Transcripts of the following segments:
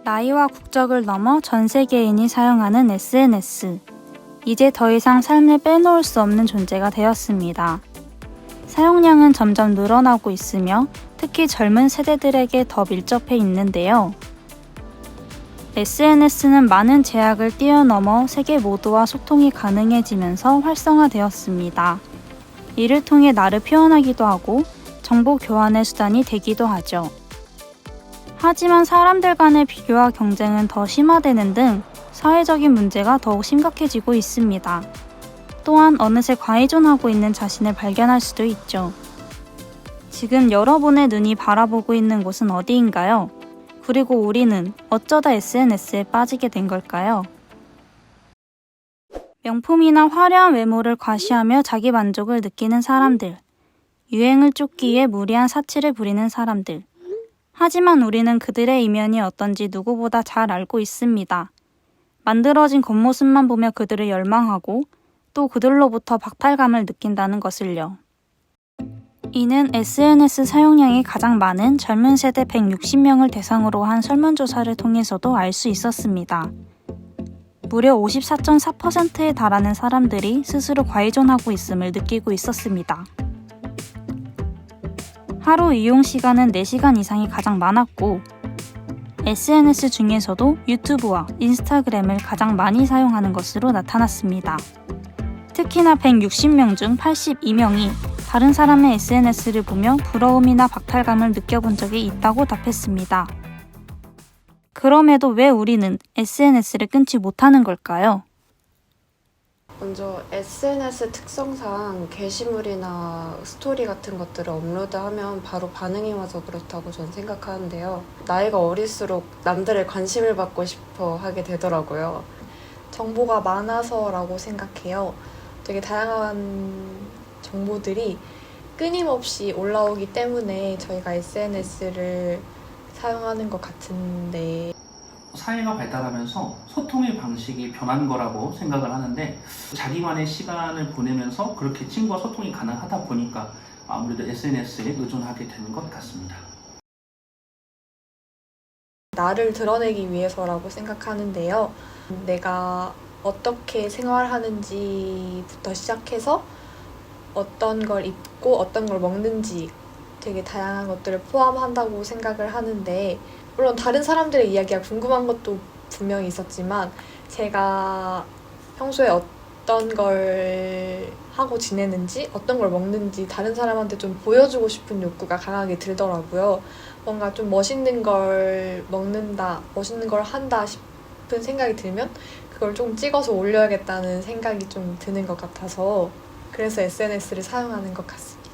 나이와 국적을 넘어 전 세계인이 사용하는 SNS. 이제 더 이상 삶을 빼놓을 수 없는 존재가 되었습니다. 사용량은 점점 늘어나고 있으며 특히 젊은 세대들에게 더 밀접해 있는데요. SNS는 많은 제약을 뛰어넘어 세계 모두와 소통이 가능해지면서 활성화되었습니다. 이를 통해 나를 표현하기도 하고 정보 교환의 수단이 되기도 하죠. 하지만 사람들 간의 비교와 경쟁은 더 심화되는 등 사회적인 문제가 더욱 심각해지고 있습니다. 또한 어느새 과의존하고 있는 자신을 발견할 수도 있죠. 지금 여러분의 눈이 바라보고 있는 곳은 어디인가요? 그리고 우리는 어쩌다 SNS에 빠지게 된 걸까요? 명품이나 화려한 외모를 과시하며 자기 만족을 느끼는 사람들, 유행을 쫓기 위해 무리한 사치를 부리는 사람들. 하지만 우리는 그들의 이면이 어떤지 누구보다 잘 알고 있습니다. 만들어진 겉모습만 보며 그들을 열망하고 또 그들로부터 박탈감을 느낀다는 것을요. 이는 SNS 사용량이 가장 많은 젊은 세대 160명을 대상으로 한 설문조사를 통해서도 알 수 있었습니다. 무려 54.4%에 달하는 사람들이 스스로 과의존하고 있음을 느끼고 있었습니다. 하루 이용 시간은 4시간 이상이 가장 많았고 SNS 중에서도 유튜브와 인스타그램을 가장 많이 사용하는 것으로 나타났습니다. 특히나 160명 중 82명이 다른 사람의 SNS를 보며 부러움이나 박탈감을 느껴본 적이 있다고 답했습니다. 그럼에도 왜 우리는 SNS를 끊지 못하는 걸까요? 먼저 SNS 특성상 게시물이나 스토리 같은 것들을 업로드하면 바로 반응이 와서 그렇다고 저는 생각하는데요. 나이가 어릴수록 남들의 관심을 받고 싶어 하게 되더라고요. 정보가 많아서라고 생각해요. 되게 다양한 정보들이 끊임없이 올라오기 때문에 저희가 SNS를 사용하는 것 같은데 사회가 발달하면서 소통의 방식이 변한 거라고 생각을 하는데 자기만의 시간을 보내면서 그렇게 친구와 소통이 가능하다 보니까 아무래도 SNS에 의존하게 되는 것 같습니다. 나를 드러내기 위해서라고 생각하는데요. 내가 어떻게 생활하는지부터 시작해서 어떤 걸 입고 어떤 걸 먹는지 되게 다양한 것들을 포함한다고 생각을 하는데 물론 다른 사람들의 이야기가 궁금한 것도 분명히 있었지만 제가 평소에 어떤 걸 하고 지내는지 어떤 걸 먹는지 다른 사람한테 좀 보여주고 싶은 욕구가 강하게 들더라고요. 뭔가 좀 멋있는 걸 먹는다, 멋있는 걸 한다 싶은 생각이 들면 그걸 좀 찍어서 올려야겠다는 생각이 좀 드는 것 같아서 그래서 SNS를 사용하는 것 같습니다.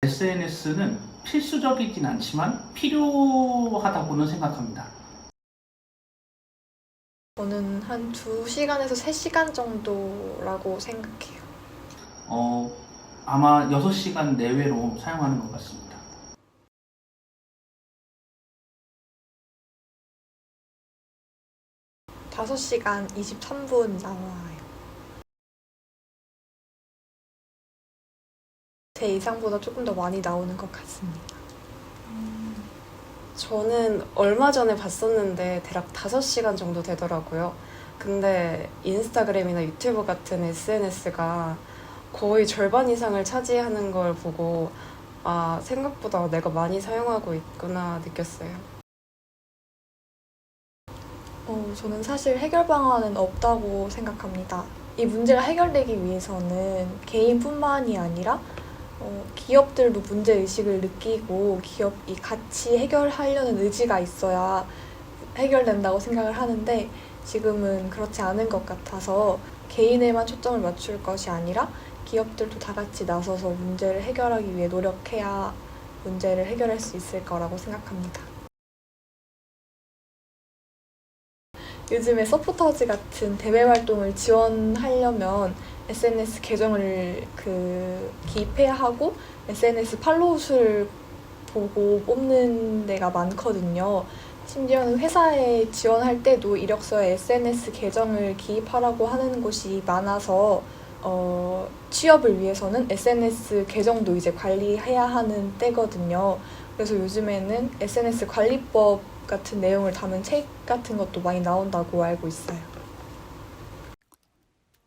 SNS는 필수적이진 않지만 필요하다고는 생각합니다. 저는 한 2시간에서 3시간 정도라고 생각해요. 아마 6시간 내외로 사용하는 것 같습니다. 음. 5시간 23분 나와요. 제 예상보다 조금 더 많이 나오는 것 같습니다. 저는 얼마 전에 봤었는데 대략 5시간 정도 되더라고요. 근데 인스타그램이나 유튜브 같은 SNS가 거의 절반 이상을 차지하는 걸 보고 아, 생각보다 내가 많이 사용하고 있구나 느꼈어요. 저는 사실 해결 방안은 없다고 생각합니다. 이 문제가 해결되기 위해서는 개인뿐만이 아니라 기업들도 문제의식을 느끼고 기업이 같이 해결하려는 의지가 있어야 해결된다고 생각을 하는데 지금은 그렇지 않은 것 같아서 개인에만 초점을 맞출 것이 아니라 기업들도 다 같이 나서서 문제를 해결하기 위해 노력해야 문제를 해결할 수 있을 거라고 생각합니다. 요즘에 서포터즈 같은 대외 활동을 지원하려면 SNS 계정을 기입해야 하고 SNS 팔로우 수를 보고 뽑는 데가 많거든요. 심지어는 회사에 지원할 때도 이력서에 SNS 계정을 기입하라고 하는 곳이 많아서 취업을 위해서는 SNS 계정도 이제 관리해야 하는 때거든요. 그래서 요즘에는 SNS 관리법 같은 내용을 담은 책 같은 것도 많이 나온다고 알고 있어요.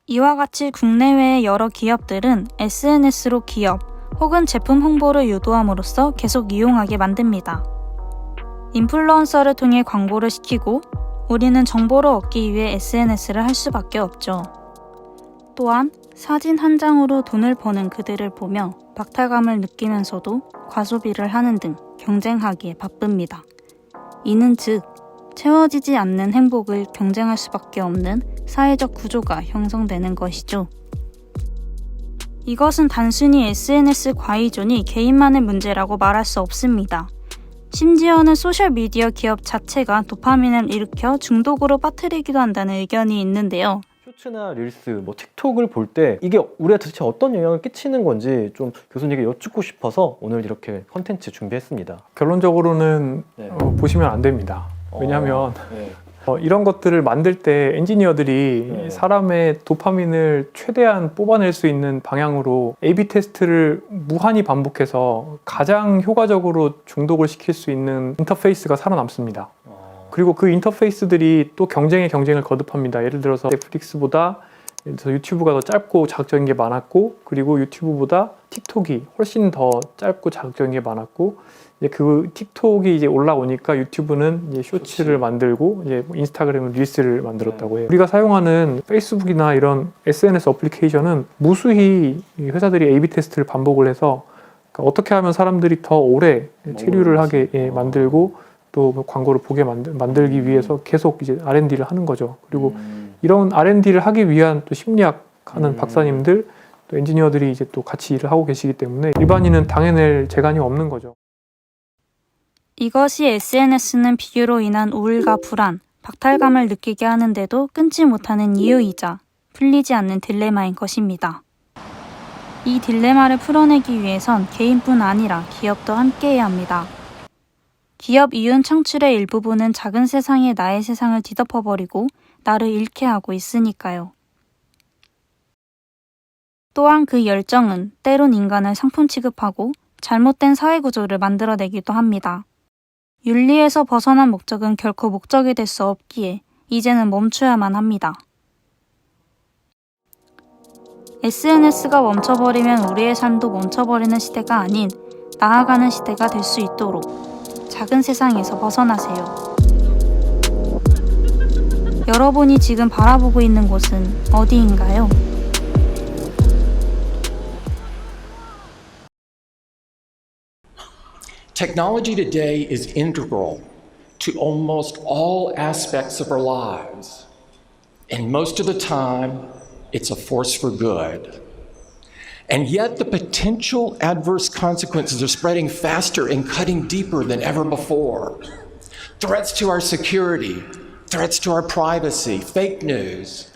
이와 같이 국내외의 여러 기업들은 SNS로 기업 혹은 제품 홍보를 유도함으로써 계속 이용하게 만듭니다. 인플루언서를 통해 광고를 시키고 우리는 정보를 얻기 위해 SNS를 할 수밖에 없죠. 또한 사진 한 장으로 돈을 버는 그들을 보며 박탈감을 느끼면서도 과소비를 하는 등 경쟁하기에 바쁩니다. 이는 즉 채워지지 않는 행복을 경쟁할 수밖에 없는 사회적 구조가 형성되는 것이죠. 이것은 단순히 SNS 과의존이 개인만의 문제라고 말할 수 없습니다. 심지어는 소셜미디어 기업 자체가 도파민을 일으켜 중독으로 빠뜨리기도 한다는 의견이 있는데요. 쇼츠나 릴스, 틱톡을 볼 때 이게 우리가 도대체 어떤 영향을 끼치는 건지 좀 교수님에게 여쭙고 싶어서 오늘 이렇게 컨텐츠 준비했습니다. 결론적으로는 네. 보시면 안 됩니다. 왜냐하면 네. 이런 것들을 만들 때 엔지니어들이 네. 사람의 도파민을 최대한 뽑아낼 수 있는 방향으로 A/B 테스트를 무한히 반복해서 가장 효과적으로 중독을 시킬 수 있는 인터페이스가 살아남습니다. 그리고 그 인터페이스들이 또 경쟁을 거듭합니다. 예를 들어서 넷플릭스보다 유튜브가 더 짧고 자극적인 게 많았고, 그리고 유튜브보다 틱톡이 훨씬 더 짧고 자극적인 게 많았고, 이제 그 틱톡이 이제 올라오니까 유튜브는 이제 쇼츠를 만들고 이제 인스타그램은 릴스를 만들었다고 해요. 우리가 사용하는 페이스북이나 이런 SNS 어플리케이션은 무수히 회사들이 A/B 테스트를 반복을 해서 그러니까 어떻게 하면 사람들이 더 오래 체류를 하게 만들고 또 광고를 보게 만들기 위해서 계속 이제 R&D를 하는 거죠. 그리고 이런 R&D를 하기 위한 또 심리학 하는 박사님들, 또 엔지니어들이 이제 또 같이 일을 하고 계시기 때문에 일반인은 당해낼 재간이 없는 거죠. 이것이 SNS는 비교로 인한 우울과 불안, 박탈감을 느끼게 하는데도 끊지 못하는 이유이자 풀리지 않는 딜레마인 것입니다. 이 딜레마를 풀어내기 위해선 개인뿐 아니라 기업도 함께해야 합니다. 기업 이윤 창출의 일부분은 작은 세상에 나의 세상을 뒤덮어버리고 나를 잃게 하고 있으니까요. 또한 그 열정은 때론 인간을 상품 취급하고 잘못된 사회구조를 만들어내기도 합니다. 윤리에서 벗어난 목적은 결코 목적이 될 수 없기에 이제는 멈춰야만 합니다. SNS가 멈춰버리면 우리의 삶도 멈춰버리는 시대가 아닌 나아가는 시대가 될 수 있도록 작은 세상에서 벗어나세요. 여러분이 지금 바라보고 있는 곳은 어디인가요? Technology today is integral to almost all aspects of our lives. And most of the time, it's a force for good. And yet the potential adverse consequences are spreading faster and cutting deeper than ever before. Threats to our security, threats to our privacy, fake news,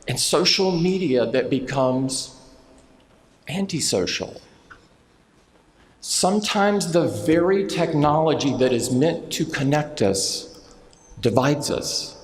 and social media that becomes antisocial. Sometimes the very technology that is meant to connect us divides us.